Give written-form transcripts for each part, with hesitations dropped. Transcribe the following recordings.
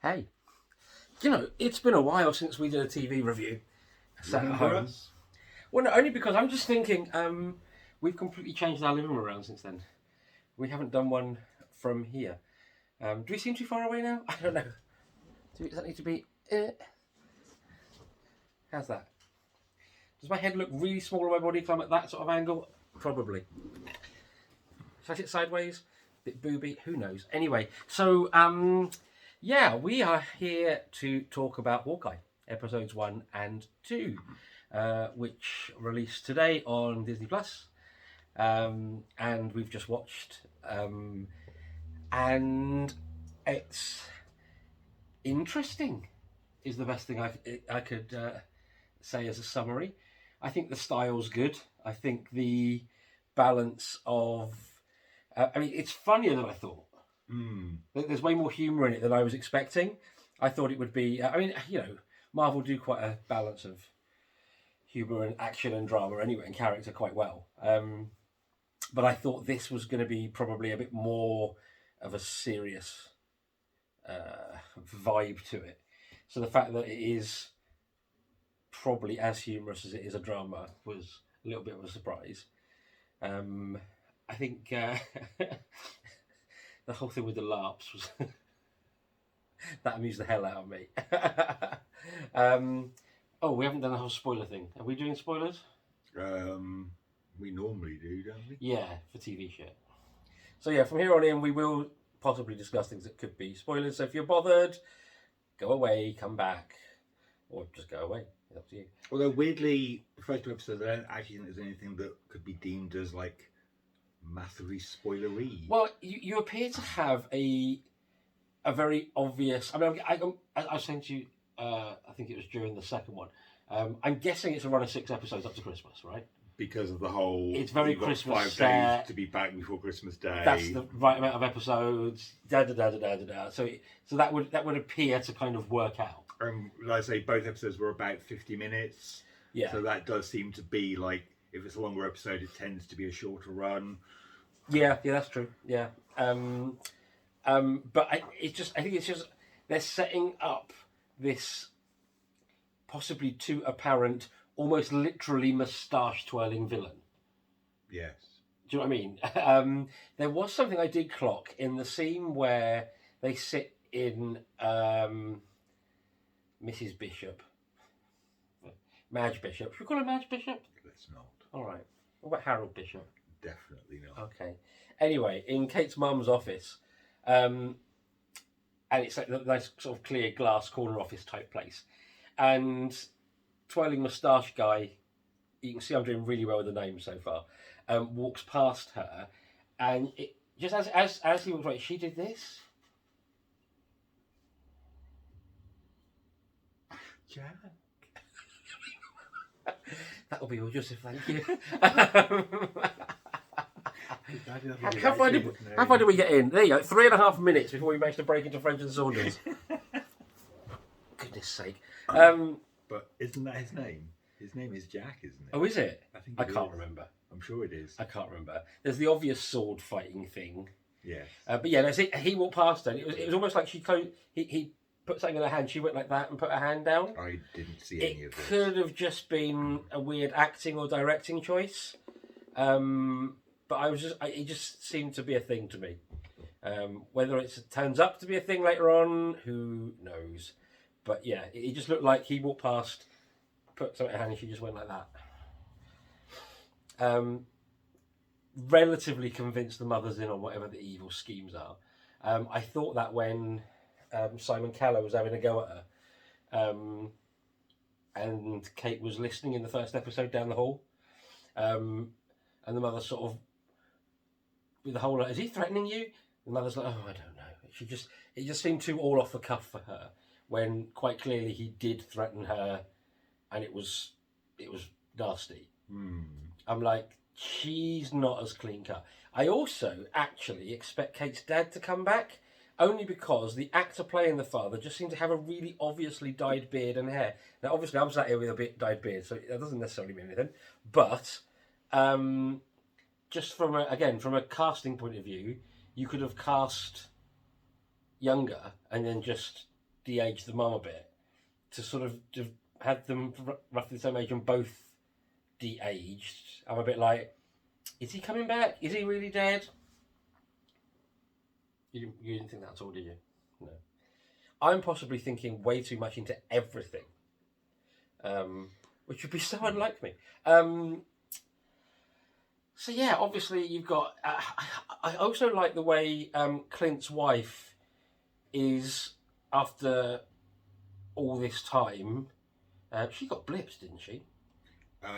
Hey, it's been a while since we did a TV review. Sat at Remember home. us? Well, no, only because I'm just thinking we've completely changed our living room around since then. We haven't done one from here. Do we seem too far away now? I don't know. Does that need to be... How's that? Does my head look really small on my body if I'm at that sort of angle? Probably. Should I sit sideways? Bit booby? Who knows? Anyway, so we are here to talk about Hawkeye, episodes 1 and 2, which released today on Disney Plus, and we've just watched, and it's interesting. Is the best thing I could say as a summary. I think the style's good. I think the balance of, it's funnier than I thought. There's way more humour in it than I was expecting. I thought it would be. Marvel do quite a balance of humour and action and drama anyway, and character quite well. But I thought this was going to be probably a bit more of a serious vibe to it. So the fact that it is probably as humorous as it is a drama was a little bit of a surprise. I think the whole thing with the LARPs was that amused the hell out of me. We haven't done the whole spoiler thing. Are we doing spoilers? We normally do, don't we? Yeah, for TV shit. So yeah, from here on in, we will possibly discuss things that could be spoilers. So if you're bothered, go away, come back, or just go away. It's up to you. Although weirdly, the first two episodes, I don't actually think there's anything that could be deemed as like massively spoilery. Well, you appear to have a very obvious. I mean, I was saying to you, I think it was during the second one. I'm guessing it's a run of 6 episodes up to Christmas, right? Because of the whole, it's very you've got Christmas 5 days to be back before Christmas Day. That's the right amount of episodes. So that would appear to kind of work out. Like I say, both episodes were about 50 minutes. Yeah. So that does seem to be like, if it's a longer episode, it tends to be a shorter run. Yeah, that's true. Yeah. But I think it's just they're setting up this possibly too apparent, almost literally moustache twirling villain. Yes. Do you know what I mean? There was something I did clock in the scene where they sit in Mrs. Bishop. Madge Bishop. Should we call her Madge Bishop? Let's not. All right. What about Harold Bishop? Definitely not. Okay. Anyway, in Kate's mum's office, and it's like a nice sort of clear glass corner office type place, and twirling moustache guy, you can see I'm doing really well with the name so far, walks past her, and it just as he walks away, she did this. Jack. That'll be all, Joseph. Thank you. How far did we get in? There you go. 3.5 minutes before we managed to break into French and Saunders. Goodness sake. But isn't that his name? His name is Jack, isn't it? Oh, is it? I can't remember. I'm sure it is. I can't remember. There's the obvious sword fighting thing. Yes. But yeah, he walked past her. And it was almost like he put something in her hand. She went like that and put her hand down. I didn't see any of this. It could have just been a weird acting or directing choice. But it just seemed to be a thing to me. Whether it turns up to be a thing later on, who knows? But yeah, it just looked like he walked past, put something in her hand, and she just went like that. Relatively convinced the mother's in on whatever the evil schemes are. I thought that when Simon Callow was having a go at her, and Kate was listening in the first episode down the hall, and the mother sort of, with the whole, is he threatening you? The mother's like, oh, I don't know. It just seemed too all off the cuff for her, when quite clearly he did threaten her, and it was nasty. I'm like, she's not as clean cut. I also actually expect Kate's dad to come back, only because the actor playing the father just seemed to have a really obviously dyed beard and hair. Now, obviously, I'm sat here with a bit dyed beard, so that doesn't necessarily mean anything. But just from a casting point of view, you could have cast younger and then just de-aged the mum a bit, to sort of had them roughly the same age and both de-aged. I'm a bit like, is he coming back? Is he really dead? You didn't think that at all, did you? No. I'm possibly thinking way too much into everything, which would be so unlike me. So yeah, obviously you've got. I also like the way Clint's wife is, after all this time. She got blips, didn't she?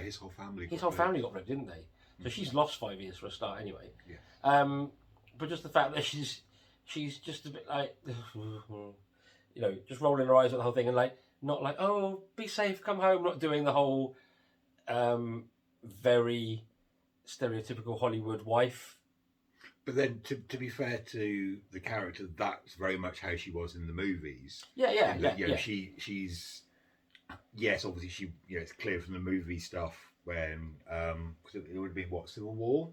His whole family. His whole family got blipped, didn't they? So she's lost 5 years for a start, anyway. Yeah. But just the fact that she's just a bit like, just rolling her eyes at the whole thing, and like not like, oh, be safe, come home, not doing the whole very stereotypical Hollywood wife. But then, to be fair to the character, that's very much how she was in the movies. Yeah. She's yes, obviously she. It's clear from the movie stuff when because it would have been what, Civil War,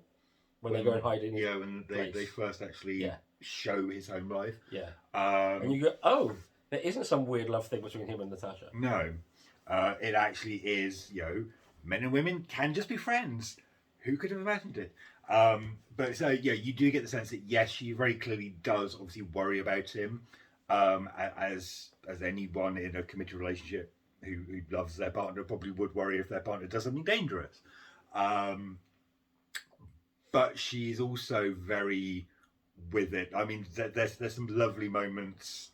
when they go and hide in. Yeah, when they first actually show his home life. Yeah. And you go, oh, there isn't some weird love thing between him and Natasha. No, it actually is. Men and women can just be friends. Who could have imagined it? But so you do get the sense that yes, she very clearly does obviously worry about him, as anyone in a committed relationship who loves their partner probably would worry if their partner does something dangerous. But she's also very with it. I mean, there's some lovely moments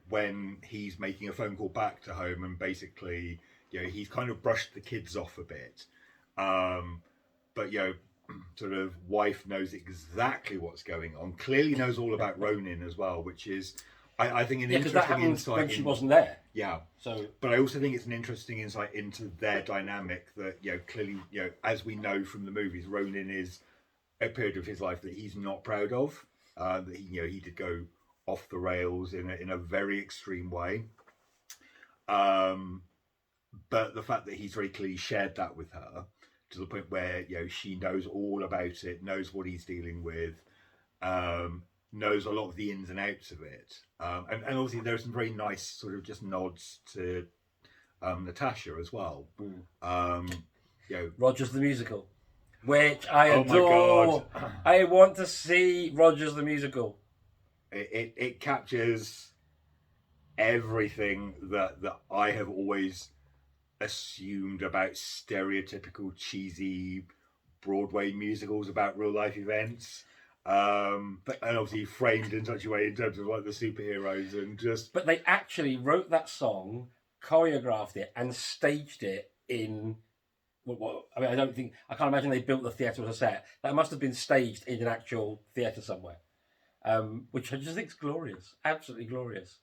when he's making a phone call back to home, and basically, he's kind of brushed the kids off a bit. But sort of wife knows exactly what's going on. Clearly knows all about Ronin as well, which is, I think, an interesting insight. When she wasn't there. Yeah. So, but I also think it's an interesting insight into their dynamic. That clearly, as we know from the movies, Ronin is a period of his life that he's not proud of. That he did go off the rails in a very extreme way. But the fact that he's very clearly shared that with her, to the point where she knows all about it, knows what he's dealing with, knows a lot of the ins and outs of it, and obviously there are some very nice sort of just nods to Natasha as well. Rogers the Musical, which I adore. My God. I want to see Rogers the Musical. It captures everything that I have always assumed about stereotypical cheesy Broadway musicals about real life events, and obviously framed in such a way in terms of like the superheroes and just. But they actually wrote that song, choreographed it, and staged it in. I mean, I can't imagine they built the theatre as a set. That must have been staged in an actual theatre somewhere, which I just think is glorious, absolutely glorious.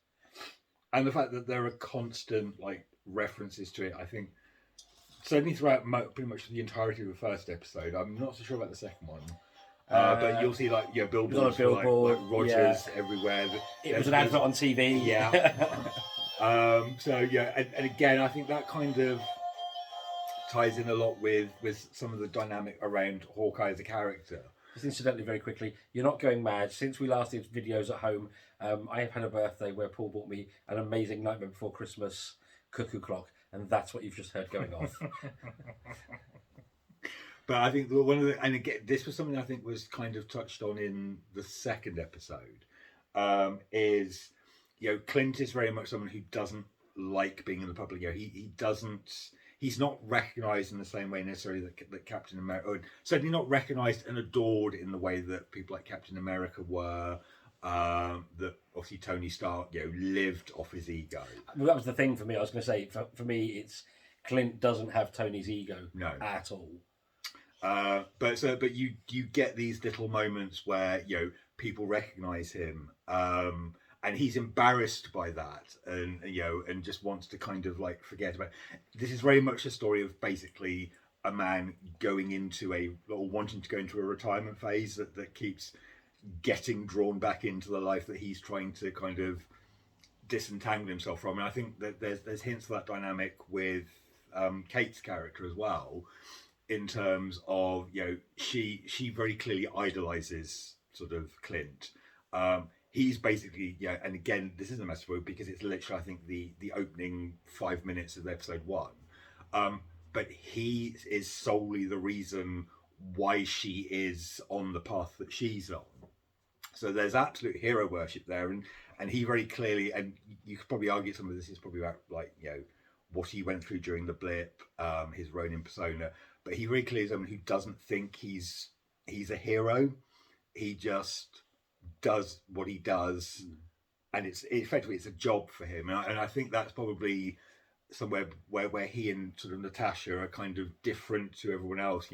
And the fact that there are constant references to it, I think, certainly throughout pretty much the entirety of the first episode. I'm not so sure about the second one, but you'll see billboards for Rogers everywhere. It was an advert on TV. Yeah. And again, I think that kind of ties in a lot with some of the dynamic around Hawkeye as a character. Just incidentally, very quickly, you're not going mad. Since we last did videos at home, I have had a birthday where Paul bought me an amazing Nightmare Before Christmas cuckoo clock, and that's what you've just heard going off. But I think and again, this was something I think was kind of touched on in the second episode, is Clint is very much someone who doesn't like being in the public. He's not recognised in the same way necessarily that Captain America, or certainly not recognised and adored in the way that people like Captain America were. That obviously Tony Stark, lived off his ego. Well, that was the thing for me. I was going to say, for me, it's Clint doesn't have Tony's ego at all. But you get these little moments where people recognise him, and he's embarrassed by that, and just wants to kind of forget about it. This is very much a story of basically a man wanting to go into a retirement phase that keeps getting drawn back into the life that he's trying to kind of disentangle himself from. And I think that there's hints of that dynamic with Kate's character as well, in terms of she very clearly idolizes sort of Clint. he's basically, and again, this isn't a metaphor because it's literally, I think, the opening 5 minutes of episode 1. But he is solely the reason why she is on the path that she's on. So there's absolute hero worship there, and he very clearly, and you could probably argue some of this is probably about what he went through during the blip, his Ronin persona, but he really clearly is someone who doesn't think he's a hero. He just does what he does, and it's effectively it's a job for him, and I think that's probably somewhere where he and sort of Natasha are kind of different to everyone else.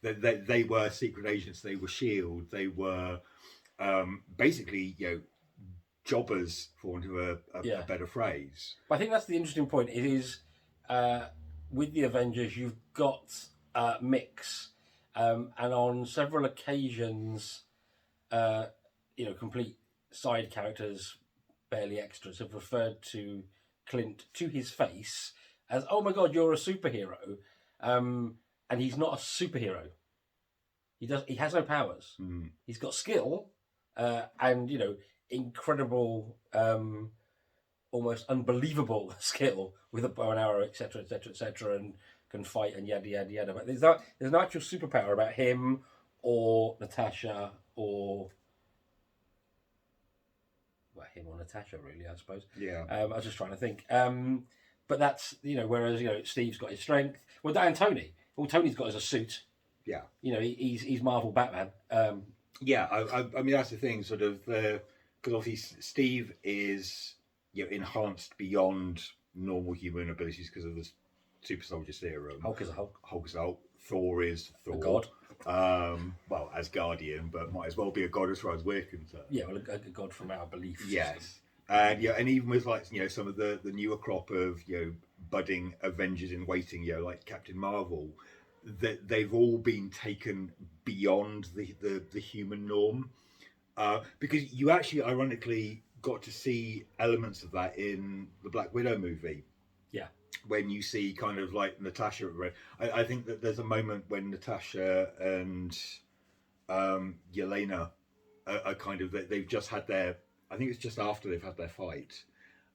They were secret agents, they were SHIELD, they were basically jobbers, for want of a better phrase. I think that's the interesting point. It is with the Avengers, you've got mix, and on several occasions, complete side characters, barely extras, have referred to Clint to his face as, "Oh my God, you're a superhero," and he's not a superhero. He has no powers. He's got skill, and incredible, almost unbelievable skill with a bow and arrow, etc., etc., etc., and can fight and yada yada yada. But there's no actual superpower about him or Natasha or him or Natasha, really, I suppose. Yeah. I was just trying to think. But that's whereas Steve's got his strength. Well, and Tony. All Tony's got is a suit. Yeah. He's Marvel Batman. Yeah, I mean that's the thing, sort of, because obviously Steve is enhanced beyond normal human abilities because of the super soldier serum. Hulk is a Hulk. Hulk is a Hulk. Thor is Thor. A god. Well, as Guardian, but might as well be a god as far as we're concerned. Yeah, well, a god from our belief system. Yes. And even with some of the newer crop of budding Avengers in waiting, like Captain Marvel, that they've all been taken beyond the human norm, because you actually ironically got to see elements of that in the Black Widow movie. Yeah. When you see kind of like Natasha, I think that there's a moment when Natasha and Yelena are kind of, they've just had their, I think it's just after they've had their fight,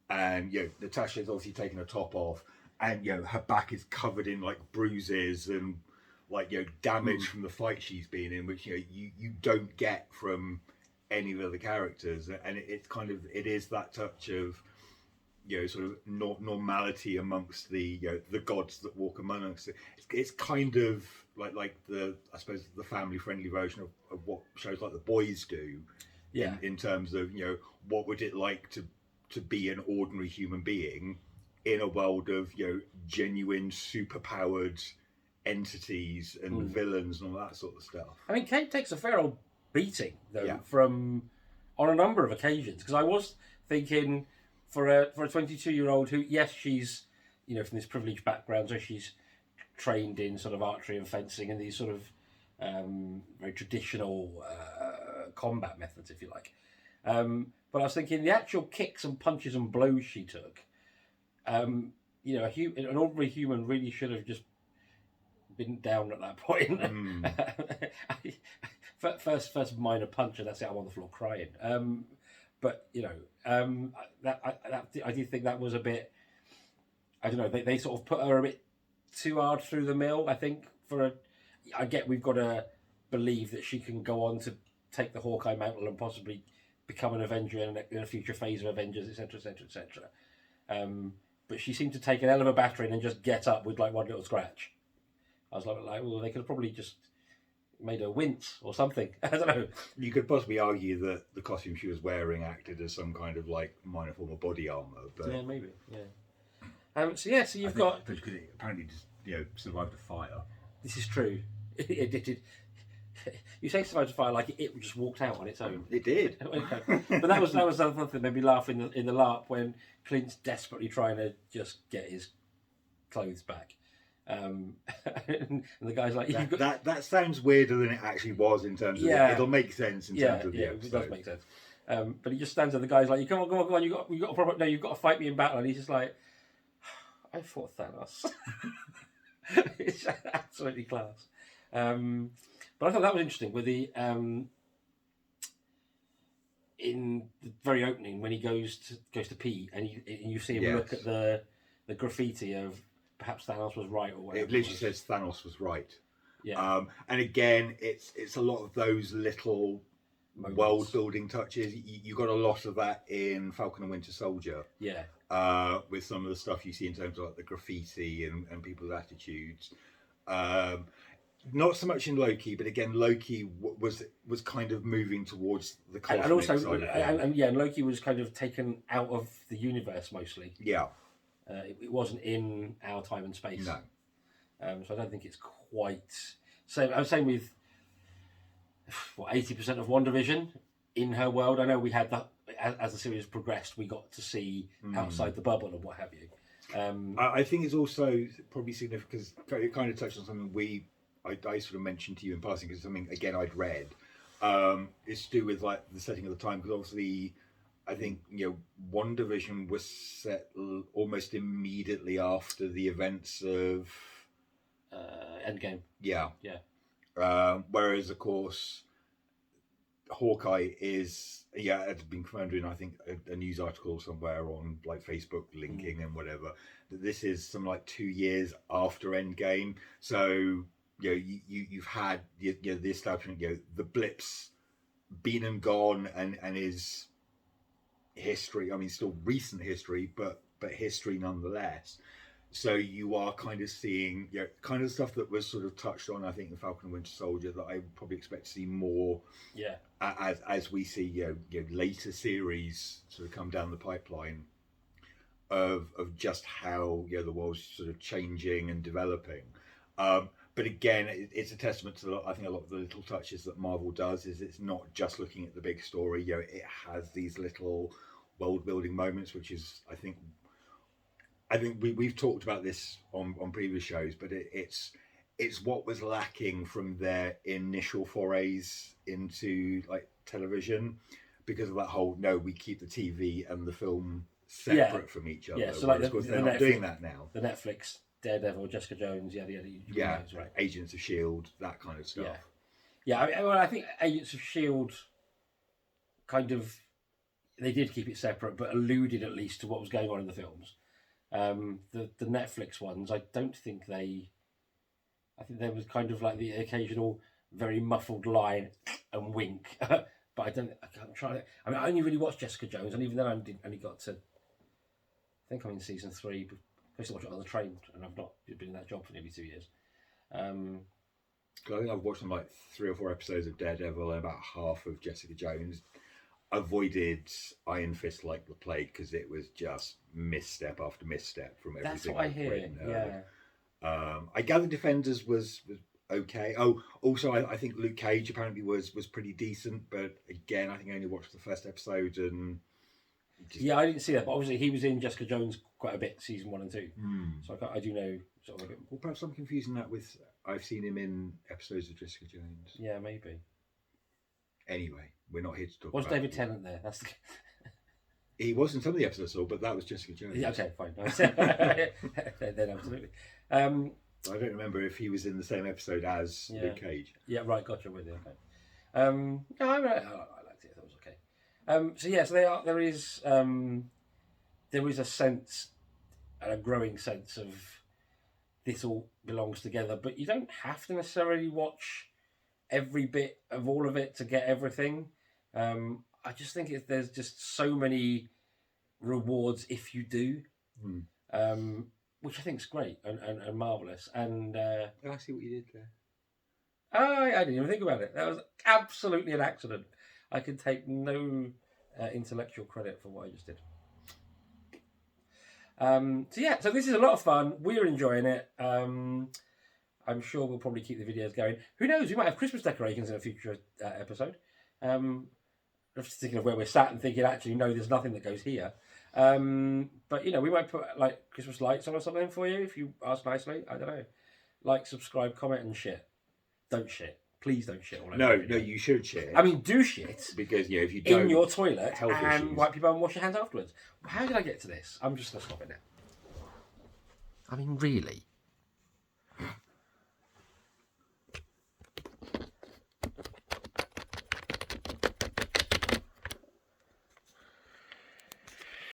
and Natasha's obviously taken her top off, and her back is covered in like bruises and like damage from the fight she's been in, which you don't get from any of the other characters, and it's kind of, it is that touch of sort of normality amongst the the gods that walk among us. It's kind of like the, I suppose, the family friendly version of what shows like The Boys do. Yeah. In terms of what would it like to be an ordinary human being in a world of genuine superpowered entities and villains and all that sort of stuff. I mean, Kate takes a fair old beating though, Yeah. on a number of occasions, because I was thinking for a 22-year-old who, yes, she's from this privileged background, so she's trained in sort of archery and fencing and these sort of very traditional combat methods, if you like. But I was thinking the actual kicks and punches and blows she took, an ordinary human really should have just been down at that point. First minor punch, and that's it. I'm on the floor crying. But I do think that was a bit. I don't know. They sort of put her a bit too hard through the mill. I think I get we've got to believe that she can go on to take the Hawkeye mantle and possibly become an Avenger in a future phase of Avengers, etc., etc., etc. But she seemed to take an hell of a battering and just get up with like one little scratch. I was like, well, they could have probably just made her wince or something. I don't know. You could possibly argue that the costume she was wearing acted as some kind of like minor form of body armor. But yeah, maybe. Yeah. So you've got. Because it apparently just survived a fire. This is true. It did. You say survived a fire like it just walked out on its own. It did. But that was something that made me laugh in the LARP when Clint's desperately trying to just get his clothes back. And the guy's like, that sounds weirder than it actually was in terms of it'll make sense in terms of the episode. It does make sense. But he just stands there. The guy's like, "Come on, you got a problem? No, you've got to fight me in battle." And he's just like, "I fought Thanos." It's absolutely class. But I thought that was interesting with the in the very opening when he goes to pee and you see him Yes. look at the graffiti of perhaps Thanos was right or whatever. It literally says Thanos was right. Yeah. And again, it's a lot of those little Moments. world building touches. You got a lot of that in Falcon and Winter Soldier. Yeah. With some of the stuff you see in terms of like the graffiti and people's attitudes. Not so much in Loki, but again, Loki was kind of moving towards the cosmic and also side of things. and Loki was kind of taken out of the universe mostly. Yeah. It wasn't in our time and space. No. So I don't think it's quite same. I was saying with 80% of WandaVision in her world. I know we had that as the series progressed, we got to see outside the bubble and what have you. I think it's also probably significant because it kind of touched on something I sort of mentioned to you in passing, because something again I'd read. It's to do with like the setting of the time, because obviously I think WandaVision was set almost immediately after the events of Endgame. Yeah. Whereas of course Hawkeye is it's been confirmed in I think a news article somewhere on like Facebook linking and whatever that this is some like 2 years after Endgame. So you've had the establishment, the blips been and gone, and is history. I mean, still recent history, but history nonetheless. So you are kind of seeing kind of stuff that was sort of touched on, I think, in Falcon and Winter Soldier, that I probably expect to see more. Yeah. As we see later series sort of come down the pipeline of just how the world's sort of changing and developing. But again, it's a testament to I think a lot of the little touches that Marvel does. Is it's not just looking at the big story. It has these little world building moments, which is I think we've talked about this on previous shows, but it's what was lacking from their initial forays into like television, because of that whole we keep the TV and the film separate from each other. Yeah, so like of course they're not doing that now. The Netflix Daredevil, Jessica Jones, yada. Right. Agents of S.H.I.E.L.D., that kind of stuff. Yeah. I think Agents of S.H.I.E.L.D. kind of, they did keep it separate, but alluded at least to what was going on in the films. The Netflix ones, I don't think I think there was kind of like the occasional very muffled line and wink, but I'm trying to. I mean, I only really watched Jessica Jones, and even then I only got to. I think I'm in season 3. I used to watch it on the train, and I've not been in that job for nearly 2 years. I think I've watched like 3 or 4 episodes of Daredevil and about half of Jessica Jones. Avoided Iron Fist like the plague, because it was just misstep after misstep from everything. That's what I hear. I gather Defenders was okay. Oh, also I think Luke Cage apparently was pretty decent, but again I think I only watched the first episode and. I didn't see that, but obviously he was in Jessica Jones quite a bit, season 1 and 2. So I do know sort of a bit. Well, perhaps I'm confusing that with I've seen him in episodes of Jessica Jones. Yeah, maybe. Anyway, we're not here to talk. Was about David Tennant there? That's the... He was in some of the episodes, but that was Jessica Jones. Yeah, okay, fine. Then absolutely. I don't remember if he was in the same episode as Luke Cage. Yeah, right. Gotcha. With you. Okay. No, I liked it. I thought it was okay. So there is a sense, and a growing sense of this all belongs together, but you don't have to necessarily watch every bit of all of it to get everything. I just think there's just so many rewards if you do, which I think is great and marvellous. And I see what you did there. I didn't even think about it. That was absolutely an accident. I can take no intellectual credit for what I just did. So this is a lot of fun. We're enjoying it. I'm sure we'll probably keep the videos going. Who knows? We might have Christmas decorations in a future episode. I'm just thinking of where we're sat and thinking, actually, no, there's nothing that goes here. But, we might put, like, Christmas lights on or something for you if you ask nicely. I don't know. Like, subscribe, comment, and shit. Don't shit. Please don't shit all over. No, you should shit. I mean, do shit. Because, if you don't... in your toilet health and issues. wipe your bum and wash your hands afterwards. How did I get to this? I'm just going to stop it now. I mean, really?